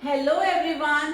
Hello everyone.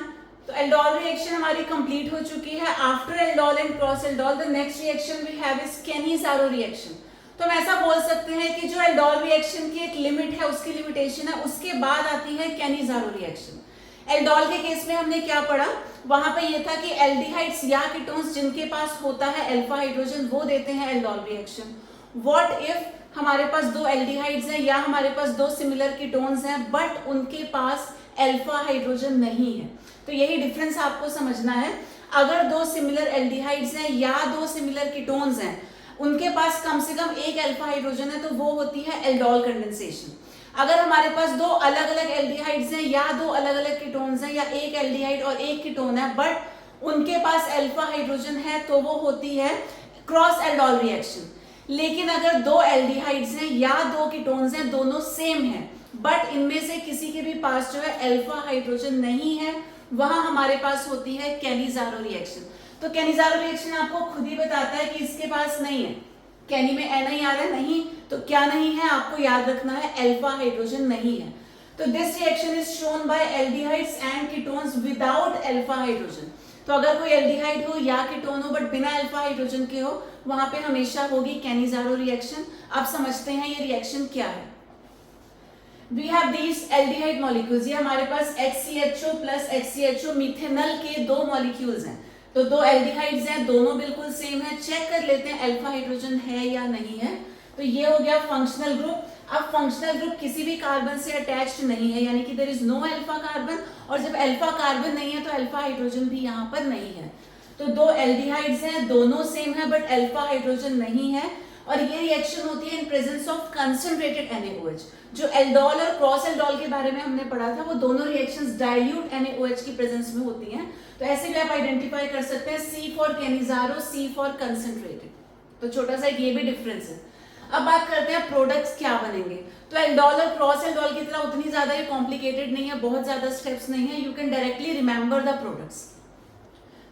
तो aldol reaction हमारी complete हो चुकी है। After aldol and cross aldol the next reaction we have is Cannizzaro reaction. तो हम ऐसा बोल सकते हैं कि जो एल्डोल रिएक्शन की एक लिमिट है, उसकी लिमिटेशन है, उसके बाद आती है केनी-ज़ारो रिएक्शन। एल्डोल के केस में हमने क्या पढ़ा, वहां पे ये था कि एल्डिहाइड्स या कीटोन्स जिनके पास होता है अल्फा हाइड्रोजन वो देते हैं एल्डोल रिएक्शन। व्हाट इफ हमारे पास दो एल्डिहाइड्स हैं या हमारे पास दो सिमिलर कीटोन्स हैं बट उनके पास अल्फा हाइड्रोजन नहीं है। तो यही डिफरेंस आपको समझना है। अगर दो सिमिलर एल्डिहाइड्स हैं या दो सिमिलर कीटोन्स हैं, उनके पास कम से कम एक अल्फा हाइड्रोजन है तो वो होती है एल्डोल कंडेंसेशन। अगर हमारे पास दो अलग अलग एल्डिहाइड्स हैं या दो अलग अलग कीटोन्स हैं या एक एल्डिहाइड और एक कीटोन है बट उनके पास अल्फा हाइड्रोजन है तो वो होती है क्रॉस एल्डोल रिएक्शन। लेकिन अगर दो एल्डिहाइड्स हैं या दो कीटोन्स हैं, दोनों सेम हैं बट इनमें से किसी के भी पास जो है अल्फा हाइड्रोजन नहीं है, वहां हमारे पास होती है केनी-ज़ारो रिएक्शन। तो केनी-ज़ारो रिएक्शन आपको खुद ही बताता है कि इसके पास नहीं है। केनी में एन ही आ रहा है, नहीं तो क्या नहीं है, आपको याद रखना है अल्फा हाइड्रोजन नहीं है। तो this reaction is shown by aldehydes and ketones without alpha hydrogen. तो अगर कोई एल्डिहाइड हो या कीटोन हो बट बिना अल्फा हाइड्रोजन के हो, वहां पे हमेशा होगी केनी-ज़ारो रिएक्शन। अब समझते हैं ये रिएक्शन क्या है। We have these aldehyde molecules। ये हमारे पास HCHO प्लस HCHO मिथेनल के दो मॉलिक्यूल्स हैं। तो दो एल्डिहाइड्स हैं, दोनों बिल्कुल सेम है। चेक कर लेते हैं अल्फा हाइड्रोजन है या नहीं है। तो ये हो गया फंक्शनल ग्रुप। अब फंक्शनल ग्रुप किसी भी कार्बन से अटैच्ड नहीं है, यानी कि there is no alpha carbon, और जब अल्फा कार्बन नहीं है तो अल्फा हाइड्रोजन भी यहाँ पर नहीं है। तो दो एल्डिहाइड्स हैं, दोनों सेम है बट अल्फा हाइड्रोजन नहीं है, और ये रिएक्शन होती है in presence of concentrated NaOH। जो एल्डोल और क्रॉस एल्डोल के बारे में हमने पढ़ा था, वो दोनों रिएक्शंस डाइल्यूट NaOH की प्रेजेंस में होती हैं। तो ऐसे भी आप आइडेंटिफाई कर सकते हैं, C for Cannizzaro, C for concentrated. तो छोटा सा ये भी डिफरेंस है। अब बात करते हैं प्रोडक्ट्स क्या बनेंगे। तो एल्डोल और क्रॉस एल्डोल की तरह उतनी ज्यादा ये कॉम्प्लिकेटेड नहीं है, बहुत ज्यादा स्टेप्स नहीं है। You can directly remember the products.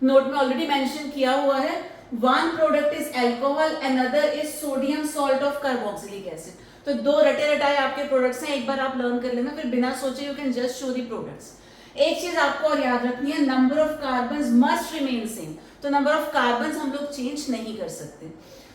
Note में ऑलरेडी मेंशन किया हुआ है। One product is alcohol, another is sodium salt of carboxylic acid. तो दो रटे रटाए आपके प्रोडक्ट्स हैं, एक बार आप लर्न कर लेना, फिर बिना सोचे you can just show the products. एक चीज आपको और याद रखनी है, number of carbons must remain same. तो नंबर ऑफ कार्बन्स हम लोग चेंज नहीं कर सकते।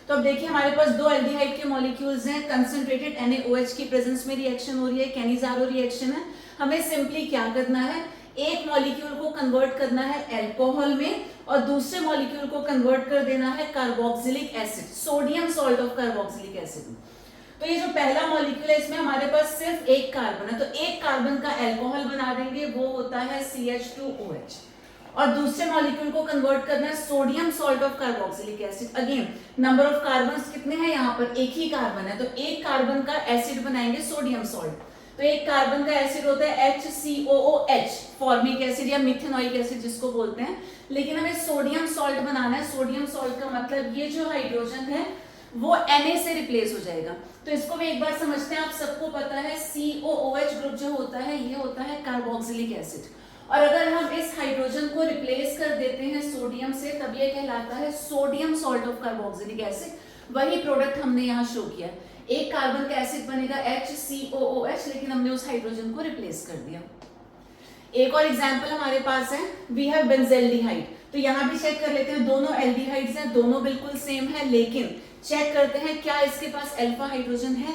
तो अब देखिए हमारे पास दो एल्डिहाइड के मॉलिक्यूल्स हैं, कंसंट्रेटेड NaOH की प्रेजेंस में रिएक्शन हो रही है, केनी-ज़ारो रिएक्शन है। हमें सिंपली क्या करना है, एक मॉलिक्यूल को कन्वर्ट करना है अल्कोहल में और दूसरे मॉलिक्यूल को कन्वर्ट कर देना है carboxylic acid, sodium salt of carboxylic acid. तो ये जो पहला मॉलिक्यूल है इसमें हमारे पास सिर्फ एक कार्बन है, तो एक कार्बन का अल्कोहल बना देंगे, वो होता है CH2OH। और दूसरे मॉलिक्यूल को कन्वर्ट करना है sodium salt of carboxylic acid. Again number of carbons कितने हैं, यहाँ पर एक ही कार्बन है, तो एक कार्बन का एसिड बनाएंगे सोडियम सॉल्ट। तो एक कार्बन का एसिड होता है HCOOH, फॉर्मिक एसिड या मिथेनोइक एसिड जिसको बोलते हैं। लेकिन हमें सोडियम सॉल्ट बनाना है। सोडियम सॉल्ट का मतलब ये जो हाइड्रोजन है वो Na से रिप्लेस हो जाएगा। तो इसको भी एक बार समझते हैं। आप सबको पता है COOH ग्रुप जो होता है ये होता है कार्बोक्सिलिक एसिड, और अगर हम इस हाइड्रोजन को रिप्लेस कर देते हैं सोडियम से, तब ये कहलाता है sodium salt of carboxylic acid. वही प्रोडक्ट हमने यहाँ शो किया। एक कार्बन का एसिड बनेगा HCOOH, लेकिन हमने उस हाइड्रोजन को रिप्लेस कर दिया। एक और एग्जांपल हमारे पास है, वी हैव बेंजेल्डिहाइड। तो यहाँ भी चेक कर लेते हैं, दोनों एल्डिहाइड्स हैं, दोनों बिल्कुल सेम है, लेकिन चेक करते हैं क्या इसके पास अल्फा हाइड्रोजन है।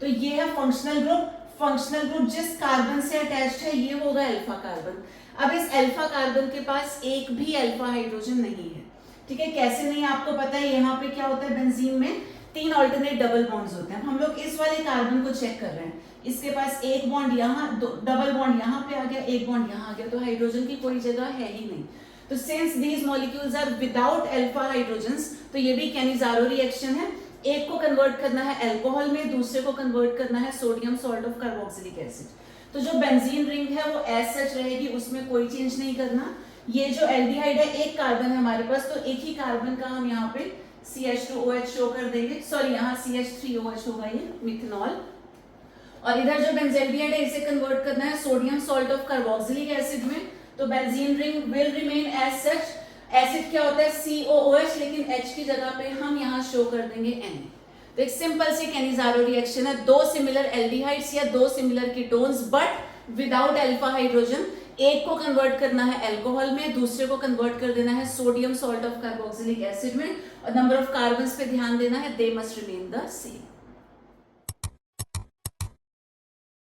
तो ये है फंक्शनल ग्रुप। फंक्शनल ग्रुप जिस कार्बन से अटैच्ड है ये होगा अल्फा कार्बन। अब इस अल्फा कार्बन के पास एक भी अल्फा हाइड्रोजन नहीं है। ठीक है, कैसे नहीं आपको पता है। यहाँ पे क्या होता है, बेंजीन में 3 ऑल्टरनेट डबल बॉन्ड्स होते हैं। हम लोग इस वाले कार्बन को चेक कर रहे हैं, इसके पास एक बॉन्ड यहाँ, डबल बॉन्ड यहाँ पे आ गया, एक बॉन्ड यहाँ आ गया, तो हाइड्रोजन की कोई जगह है ही नहीं। तो since these molecules are without alpha hydrogens, तो ये भी केनी-ज़ारो रिएक्शन है। एक को कन्वर्ट करना है अल्कोहल में, दूसरे को कन्वर्ट करना है sodium salt of carboxylic acid. तो जो बेंजीन रिंग है वो एज सच रहेगी, उसमें कोई चेंज नहीं करना। ये जो एल्डिहाइड है, एक कार्बन है हमारे पास, तो एक ही कार्बन का हम यहाँ पे CH2OH शो कर देंगे। सॉरी, यहाँ CH3OH होगा, ये मिथेनॉल। और इधर जो बेंजेल्डिहाइड है इसे कन्वर्ट करना है sodium salt of carboxylic acid में। तो benzene ring will remain as such. Acid क्या होता है, COOH, लेकिन H की जगह पे हम यहाँ शो कर देंगे Na। तो एक सिंपल सी केनी-ज़ारो रिएक्शन है, दो सिमिलर एल्डिहाइड्स या दो similar ketones but without alpha hydrogen. एक को कन्वर्ट करना है अल्कोहल में, दूसरे को कन्वर्ट कर देना है sodium salt of carboxylic acid में, और नंबर ऑफ कार्बन्स पे ध्यान देना है, they must remain the same.